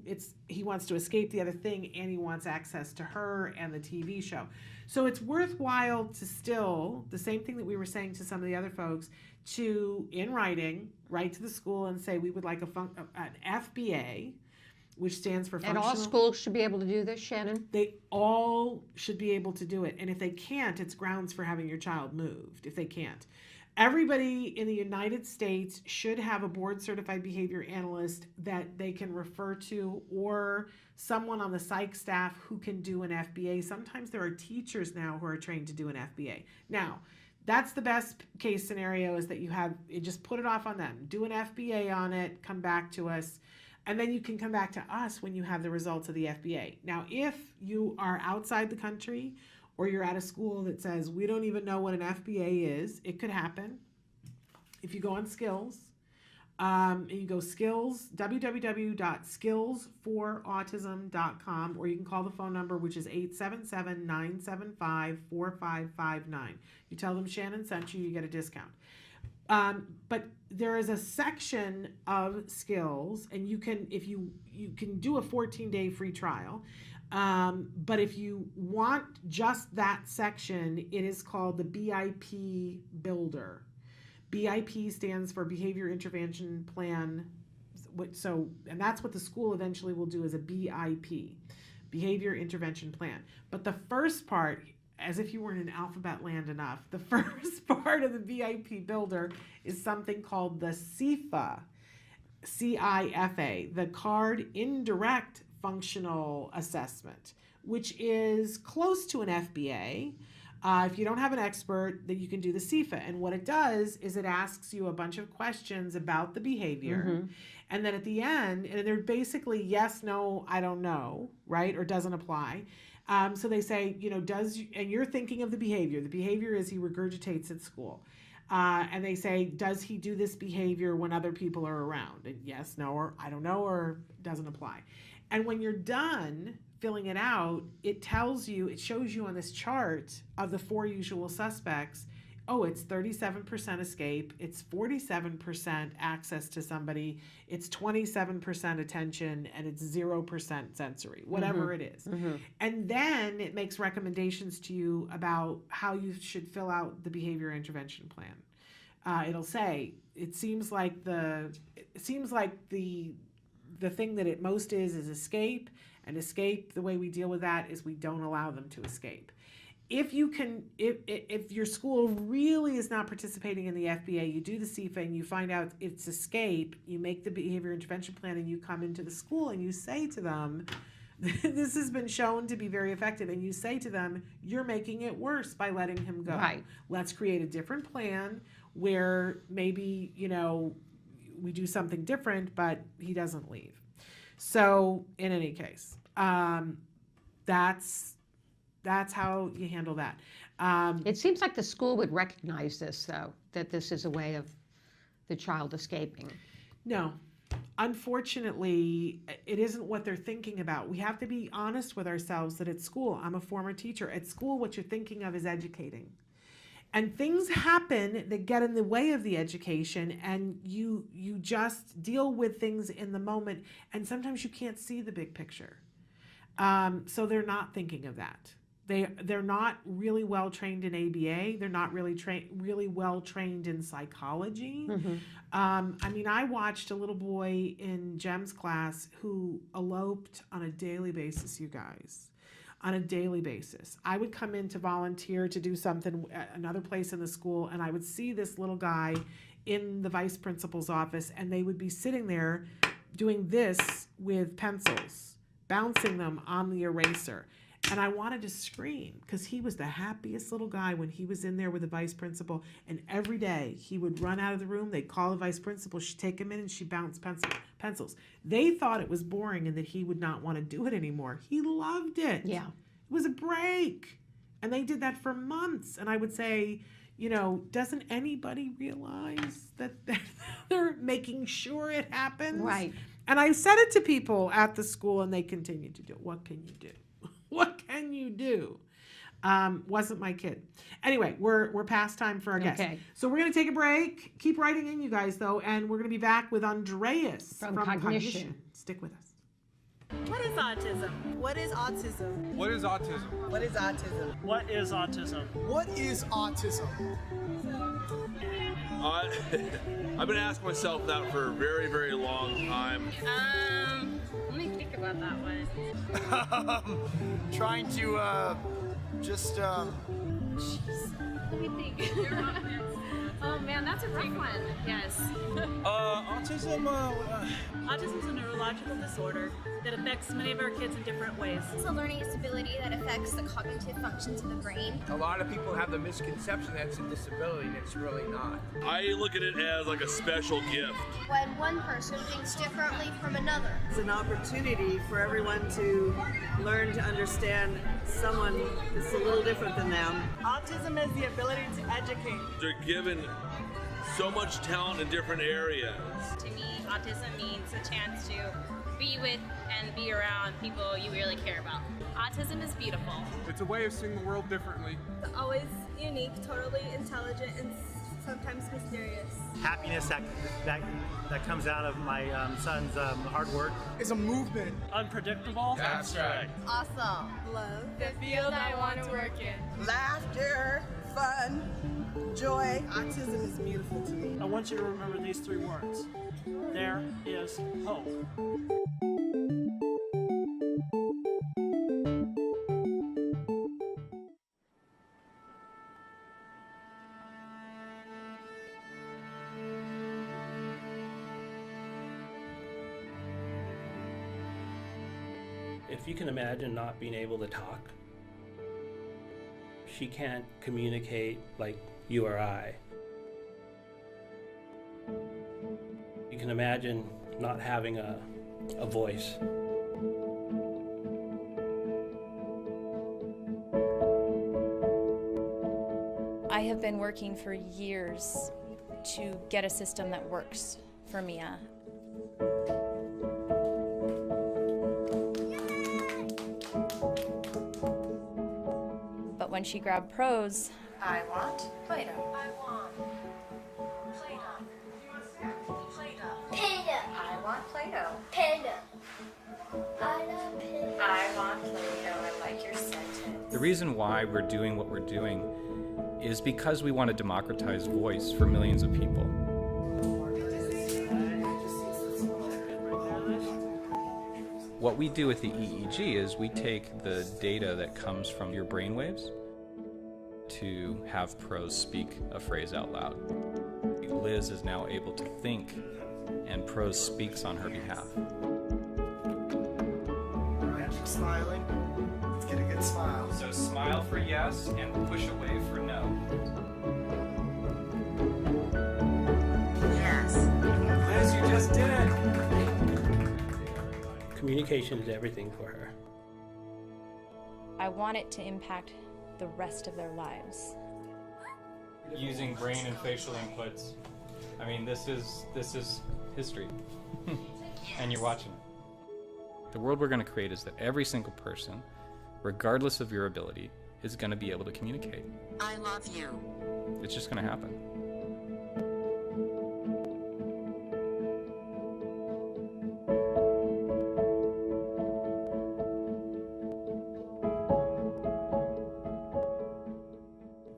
Speaker 2: he wants to escape the other thing, and he wants access to her and the TV show. So it's worthwhile to still, the same thing that we were saying to some of the other folks, to, in writing, write to the school and say we would like an FBA, which stands for
Speaker 1: And
Speaker 2: functional.
Speaker 1: all schools should be able to do this, Shannon?
Speaker 2: They all should be able to do it. And if they can't, it's grounds for having your child moved, if they can't. Everybody in the United States should have a board certified behavior analyst that they can refer to, or someone on the psych staff who can do an FBA. Sometimes there are teachers now who are trained to do an FBA. Now, that's the best case scenario, is that you just put it off on them. Do an FBA on it, come back to us. And then you can come back to us when you have the results of the FBA. Now, if you are outside the country, or you're at a school that says, we don't even know what an FBA is, it could happen. If you go on Skills, and you go Skills, www.skillsforautism.com, or you can call the phone number, which is 877-975-4559. You tell them Shannon sent you, you get a discount. But there is a section of Skills, and you can do a 14-day free trial. But if you want just that section, it is called the BIP Builder. BIP stands for Behavior Intervention Plan. And that's what the school eventually will do, is a BIP, Behavior Intervention Plan. But the first part, as if you weren't in alphabet land enough, the first part of the BIP Builder is something called the CIFA, C-I-F-A, the Card Indirect Functional Assessment, which is close to an FBA. If you don't have an expert, then you can do the CIFA. And what it does is it asks you a bunch of questions about the behavior. Mm-hmm. And then at the end, and they're basically yes, no, I don't know, right? Or doesn't apply. So they say, and you're thinking of the behavior. The behavior is he regurgitates at school. And they say, does he do this behavior when other people are around? And yes, no, or I don't know, or doesn't apply. And when you're done filling it out, it shows you on this chart of the 4 usual suspects, it's 37% escape, it's 47% access to somebody, it's 27% attention, and it's 0% sensory, whatever mm-hmm. it is. Mm-hmm. And then it makes recommendations to you about how you should fill out the behavior intervention plan. It'll say, it seems like the thing that it most is escape, and escape, the way we deal with that is we don't allow them to escape. If your school really is not participating in the FBA, you do the CIFA and you find out it's escape, you make the behavior intervention plan and you come into the school and you say to them, this has been shown to be very effective, and you say to them, you're making it worse by letting him go. Right. Let's create a different plan where maybe, we do something different, but he doesn't leave. So in any case, that's how you handle that.
Speaker 1: It seems like the school would recognize this, though, that this is a way of the child escaping.
Speaker 2: No, unfortunately, it isn't what they're thinking about. We have to be honest with ourselves that at school, I'm a former teacher, at school what you're thinking of is educating. And things happen that get in the way of the education, and you just deal with things in the moment, and sometimes you can't see the big picture. So they're not thinking of that. They're not really well trained in ABA. They're not really well trained in psychology. Mm-hmm. I watched a little boy in Jem's class who eloped on a daily basis, you guys. On a daily basis. I would come in to volunteer to do something at another place in the school, and I would see this little guy in the vice principal's office, and they would be sitting there doing this with pencils, bouncing them on the eraser. And I wanted to scream because he was the happiest little guy when he was in there with the vice principal. And every day he would run out of the room. They'd call the vice principal. She'd take him in and she'd bounce pencils. They thought it was boring and that he would not want to do it anymore. He loved it.
Speaker 1: Yeah.
Speaker 2: It was a break. And they did that for months. And I would say, doesn't anybody realize that they're making sure it happens?
Speaker 1: Right.
Speaker 2: And I said it to people at the school and they continued to do it. What can you do? What can you do? Wasn't my kid. Anyway, we're past time for our guest. Okay. So we're going to take a break. Keep writing in, you guys, though, and we're going to be back with Andreas from Cognition. Stick with us.
Speaker 11: What is autism?
Speaker 12: What is autism?
Speaker 13: What is autism?
Speaker 12: What is autism?
Speaker 11: What is autism?
Speaker 12: What is autism?
Speaker 14: I've been asking myself that for a very, very long time.
Speaker 15: Let me think about that one.
Speaker 12: Trying to,
Speaker 15: Jeez. Let me think. Oh man, that's a rough one. Yes.
Speaker 11: Autism is a neurological disorder that affects many of our kids in different ways.
Speaker 16: It's a learning disability that affects the cognitive functions of the brain.
Speaker 17: A lot of people have the misconception that it's a disability, and it's really not.
Speaker 14: I look at it as like a special gift.
Speaker 16: When one person thinks differently from another.
Speaker 12: It's an opportunity for everyone to learn to understand someone that's a little different than them. Autism is the ability to educate.
Speaker 14: They're given so much talent in different areas.
Speaker 15: To me, autism means a chance to be with and be around people you really care about. Autism is beautiful.
Speaker 13: It's a way of seeing the world differently.
Speaker 16: It's always unique, totally intelligent, and sometimes mysterious.
Speaker 18: Happiness that comes out of my son's hard work.
Speaker 12: It's a movement.
Speaker 11: Unpredictable.
Speaker 17: Abstract.
Speaker 16: Awesome. Love.
Speaker 15: The field I want to work in.
Speaker 12: Laughter, fun, joy. Autism is beautiful to me.
Speaker 11: I want you to remember these 3 words. There is hope.
Speaker 19: If you can imagine not being able to talk, she can't communicate like you or I. You can imagine not having a voice.
Speaker 20: I have been working for years to get a system that works for Mia. But when she grabbed Pros,
Speaker 16: I want Play-Doh. I want Play-Doh. Play-Doh. Panda.
Speaker 20: I want Play-Doh.
Speaker 16: Panda. I love Panda.
Speaker 20: I want Play-Doh. I like your sentence.
Speaker 21: The reason why we're doing what we're doing is because we want to democratize voice for millions of people. What we do with the EEG is we take the data that comes from your brainwaves to have Pros speak a phrase out loud. Liz is now able to think, and Pros speaks on her behalf.
Speaker 12: Alright, keep smiling. Let's get a good smile.
Speaker 21: So smile for yes and push away for no.
Speaker 12: Yes.
Speaker 21: Liz, you just did it!
Speaker 19: Communication is everything for her.
Speaker 20: I want it to impact the rest of their lives.
Speaker 21: Using brain and facial inputs. I mean, this is history. And you're watching it. The world we're going to create is that every single person, regardless of your ability, is going to be able to communicate.
Speaker 22: I love you.
Speaker 21: It's just going to happen.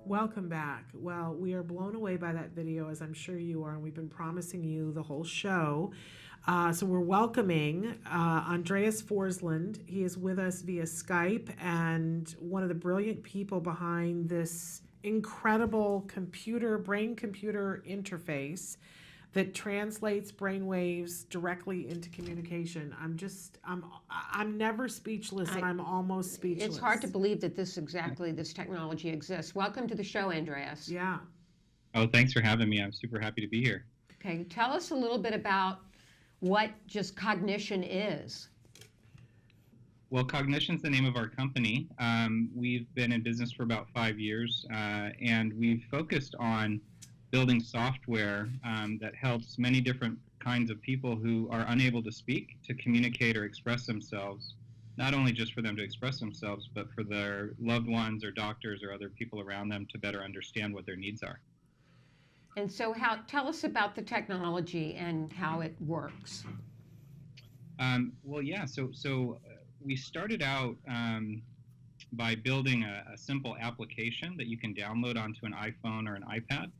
Speaker 2: Welcome back. Well, we are blown away by that video, as I'm sure you are, and we've been promising you the whole show. So we're welcoming Andreas Forsland. He is with us via Skype, and one of the brilliant people behind this incredible brain-computer interface that translates brainwaves directly into communication. I'm never speechless, and I'm almost speechless.
Speaker 1: It's hard to believe that this technology exists. Welcome to the show, Andreas.
Speaker 2: Yeah.
Speaker 23: Oh, thanks for having me. I'm super happy to be here.
Speaker 1: Okay, tell us a little bit about what just cognition is.
Speaker 23: Well, Cognition's the name of our company. We've been in business for about 5 years, and we've focused on building software that helps many different kinds of people who are unable to speak to communicate or express themselves, not only just for them to express themselves, but for their loved ones or doctors or other people around them to better understand what their needs are.
Speaker 1: And so tell us about the technology and how it works.
Speaker 23: Well, yeah. So we started out by building a simple application that you can download onto an iPhone or an iPad,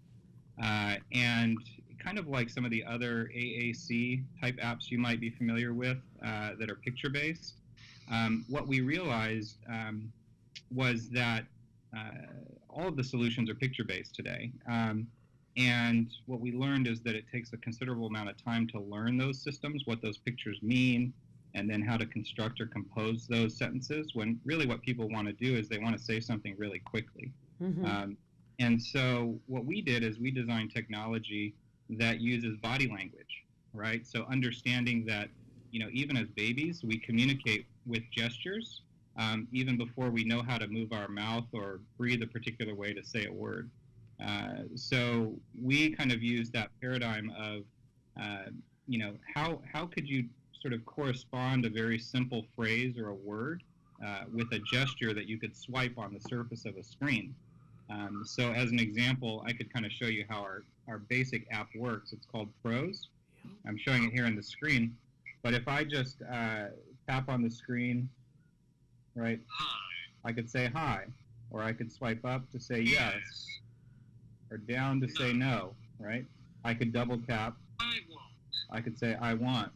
Speaker 23: and kind of like some of the other AAC type apps you might be familiar with that are picture-based. What we realized was that all of the solutions are picture-based today. And what we learned is that it takes a considerable amount of time to learn those systems, what those pictures mean, and then how to construct or compose those sentences, when really what people want to do is they want to say something really quickly. And so what we did is we designed technology that uses body language, right? So understanding that, even as babies, we communicate with gestures, even before we know how to move our mouth or breathe a particular way to say a word. So we kind of use that paradigm of, how could you sort of correspond a very simple phrase or a word with a gesture that you could swipe on the surface of a screen. So as an example, I could kind of show you how our basic app works. It's called Prose. I'm showing it here on the screen. But if I just tap on the screen, right, I could say hi, or I could swipe up to say yes, or down to say no, right? I could double tap. I could say I want.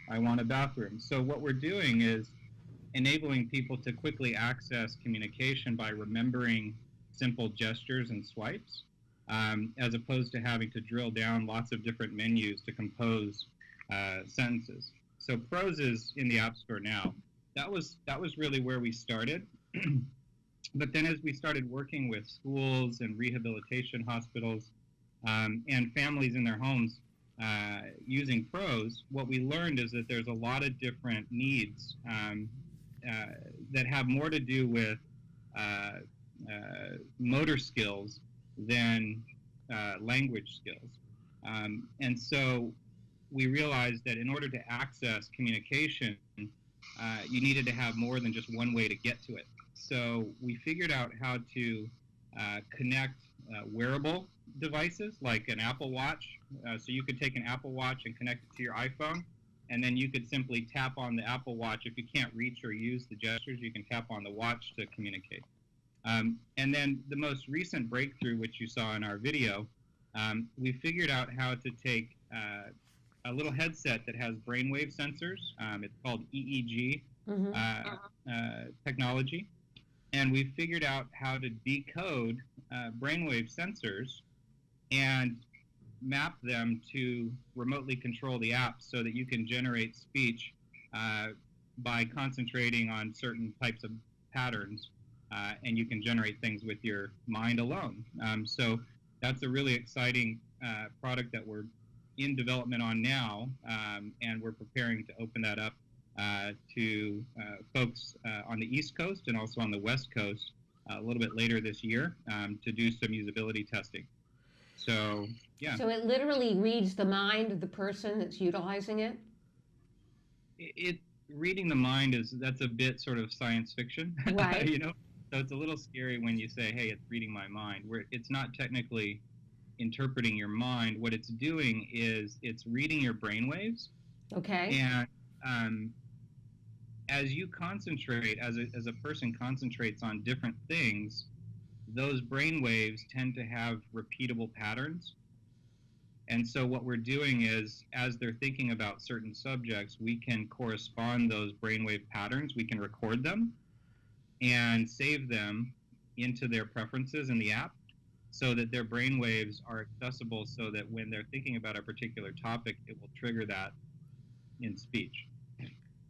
Speaker 23: I want a bathroom. So what we're doing is enabling people to quickly access communication by remembering simple gestures and swipes, as opposed to having to drill down lots of different menus to compose sentences. So Prose is in the App Store now. That was really where we started. But then as we started working with schools and rehabilitation hospitals and families in their homes using Prose, what we learned is that there's a lot of different needs that have more to do with motor skills than language skills. And so we realized that in order to access communication, you needed to have more than just one way to get to it. So we figured out how to connect wearable devices like an Apple Watch. So you could take an Apple Watch and connect it to your iPhone, and then you could simply tap on the Apple Watch. If you can't reach or use the gestures, you can tap on the watch to communicate. And then the most recent breakthrough, which you saw in our video, we figured out how to take a little headset that has brainwave sensors. It's called EEG technology. And we figured out how to decode brainwave sensors and map them to remotely control the app so that you can generate speech by concentrating on certain types of patterns, and you can generate things with your mind alone. So that's a really exciting product that we're in development on now, and we're preparing to open that up to folks on the East Coast and also on the West Coast a little bit later this year to do some usability testing. So, yeah.
Speaker 1: So it literally reads the mind of the person that's utilizing it?
Speaker 23: Reading the mind that's a bit sort of science fiction,
Speaker 1: right?
Speaker 23: So it's a little scary when you say, hey, it's reading my mind, where it's not technically interpreting your mind. What it's doing is it's reading your brainwaves.
Speaker 1: Okay.
Speaker 23: And as you concentrate, as a person concentrates on different things, those brain waves tend to have repeatable patterns. And so what we're doing is, as they're thinking about certain subjects, we can correspond those brainwave patterns, we can record them and save them into their preferences in the app so that their brainwaves are accessible so that when they're thinking about a particular topic, it will trigger that in speech.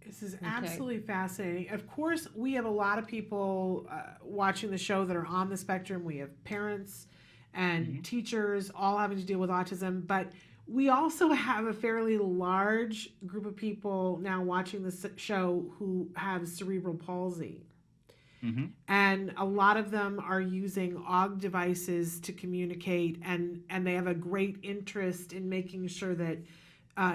Speaker 2: This is absolutely fascinating. Of course, we have a lot of people watching the show that are on the spectrum. We have parents and teachers all having to deal with autism, but we also have a fairly large group of people now watching this show who have cerebral palsy. And a lot of them are using AUG devices to communicate, and they have a great interest in making sure that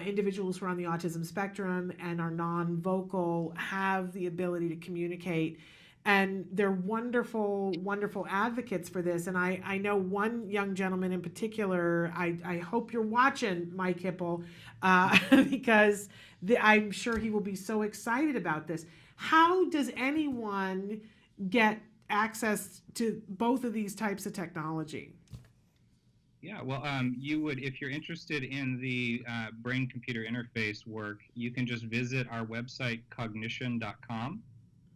Speaker 2: individuals who are on the autism spectrum and are non-vocal have the ability to communicate. and they're wonderful, wonderful advocates for this. And I know one young gentleman in particular. I hope you're watching, Mike Hipple, because I'm sure he will be so excited about this. How does anyone get access to both of these types of technology?
Speaker 23: Yeah, well, you would, if you're interested in the brain-computer interface work, you can just visit our website, cognition.com.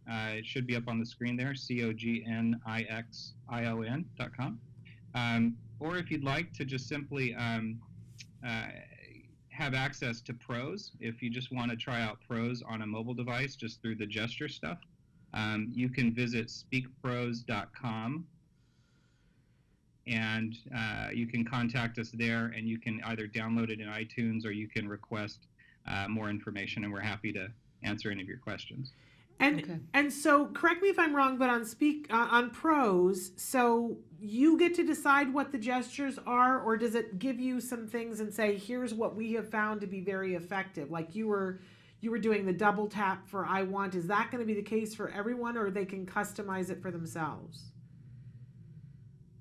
Speaker 23: It should be up on the screen there, cognixion.com. Or if you'd like to just simply have access to Prose, if you just want to try out Prose on a mobile device just through the gesture stuff, you can visit speakprose.com. And you can contact us there, and you can either download it in iTunes or you can request more information, and we're happy to answer any of your questions.
Speaker 2: And so, correct me if I'm wrong, but on Prose, so you get to decide what the gestures are, or does it give you some things and say, here's what we have found to be very effective? Like you were doing the double tap for I want. Is that going to be the case for everyone, or they can customize it for themselves?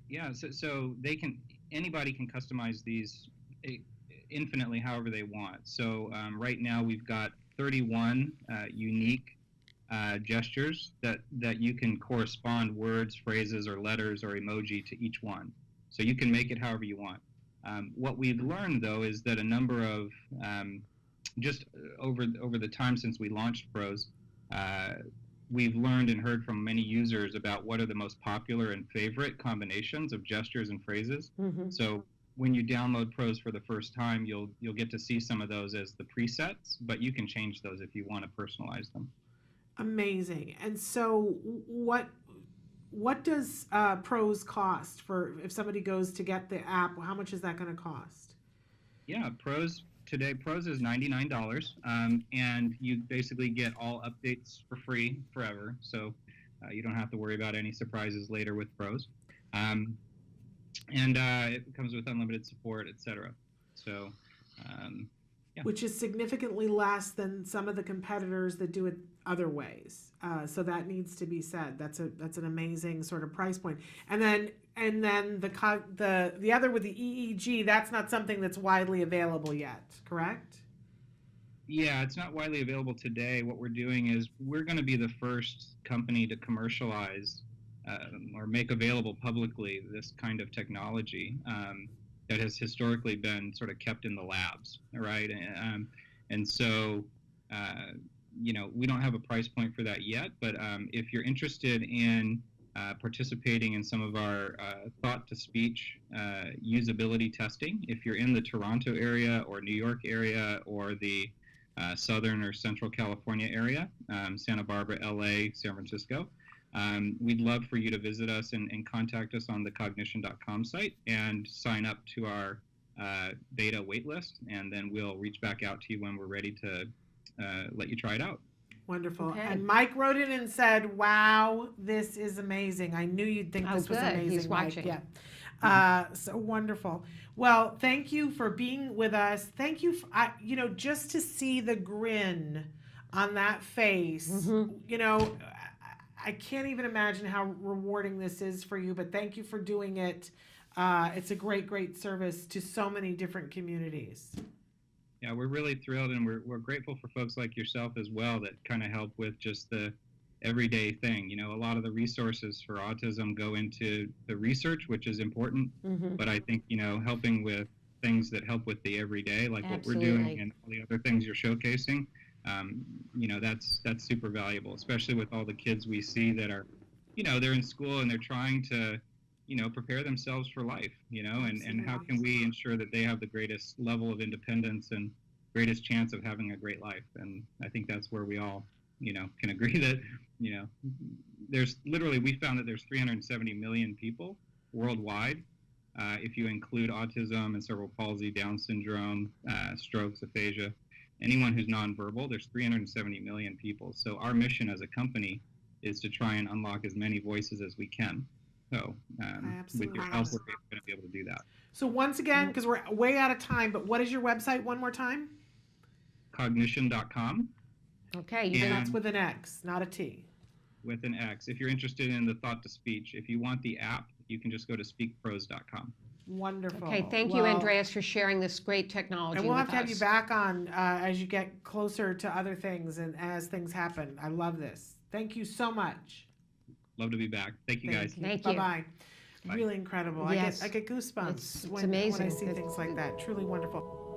Speaker 23: Yeah, so anybody can customize these infinitely however they want. So right now we've got 31 unique gestures that you can correspond words, phrases, or letters or emoji to each one. So you can make it however you want. What we've learned, though, is that a number of, just over the time since we launched Prose, we've learned and heard from many users about what are the most popular and favorite combinations of gestures and phrases.
Speaker 1: Mm-hmm.
Speaker 23: So when you download Prose for the first time, you'll get to see some of those as the presets, but you can change those if you want to personalize them.
Speaker 2: Amazing. And so what does Prose cost for if somebody goes to get the app? How much is that going to cost?
Speaker 23: Yeah, Prose is $99, and you basically get all updates for free forever, so you don't have to worry about any surprises later with Prose. And it comes with unlimited support, etc. So, yeah.
Speaker 2: Which is significantly less than some of the competitors that do it other ways. So that needs to be said. That's an amazing sort of price point. And then the other with the EEG, that's not something that's widely available yet, correct?
Speaker 23: Yeah, it's not widely available today. What we're doing is we're going to be the first company to commercialize or make available publicly this kind of technology that has historically been sort of kept in the labs, right? And so, we don't have a price point for that yet, but if you're interested in participating in some of our thought-to-speech usability testing, if you're in the Toronto area or New York area or the Southern or Central California area, Santa Barbara, LA, San Francisco, we'd love for you to visit us and contact us on the cognition.com site and sign up to our beta waitlist, and then we'll reach back out to you when we're ready to let you try it out.
Speaker 2: Wonderful.
Speaker 1: Okay.
Speaker 2: And Mike wrote in and said, wow, this is amazing. I knew you'd think this was
Speaker 1: good.
Speaker 2: amazing,
Speaker 1: He's
Speaker 2: Mike.
Speaker 1: watching.
Speaker 2: Yeah. So wonderful. Well, thank you for being with us. Thank you. Just to see the grin on that face,
Speaker 1: Mm-hmm.
Speaker 2: I can't even imagine how rewarding this is for you, but thank you for doing it. It's a great, great service to so many different communities.
Speaker 23: Yeah, we're really thrilled, and we're grateful for folks like yourself as well that kind of help with just the everyday thing. A lot of the resources for autism go into the research, which is important,
Speaker 1: Mm-hmm.
Speaker 23: but I think, helping with things that help with the everyday, like
Speaker 1: Absolutely.
Speaker 23: what we're doing and all the other things you're showcasing, that's super valuable, especially with all the kids we see that are, they're in school and they're trying to, prepare themselves for life, and how can we ensure that they have the greatest level of independence and greatest chance of having a great life. And I think that's where we all, can agree that, we found that there's 370 million people worldwide. If you include autism and cerebral palsy, Down syndrome, strokes, aphasia, anyone who's nonverbal, there's 370 million people. So our mission as a company is to try and unlock as many voices as we can. So with your help, we're going to be able to do that.
Speaker 2: So once again, because we're way out of time, but what is your website one more time?
Speaker 23: Cognition.com.
Speaker 1: Okay.
Speaker 2: And that's with an X, not a T.
Speaker 23: with an X. If you're interested in the thought to speech, if you want the app, you can just go to speakpros.com.
Speaker 2: Wonderful.
Speaker 1: Okay, thank you, Andreas, for sharing this great technology
Speaker 2: And we'll
Speaker 1: with
Speaker 2: have to have you
Speaker 1: us.
Speaker 2: back on as you get closer to other things and as things happen. I love this. Thank you so much.
Speaker 23: Love to be back. Thank you, guys.
Speaker 1: Thank you.
Speaker 2: Bye-bye.
Speaker 23: Bye.
Speaker 2: Really incredible.
Speaker 1: Yes.
Speaker 2: I get goosebumps
Speaker 1: It's
Speaker 2: when
Speaker 1: amazing.
Speaker 2: I see things like that. Truly wonderful.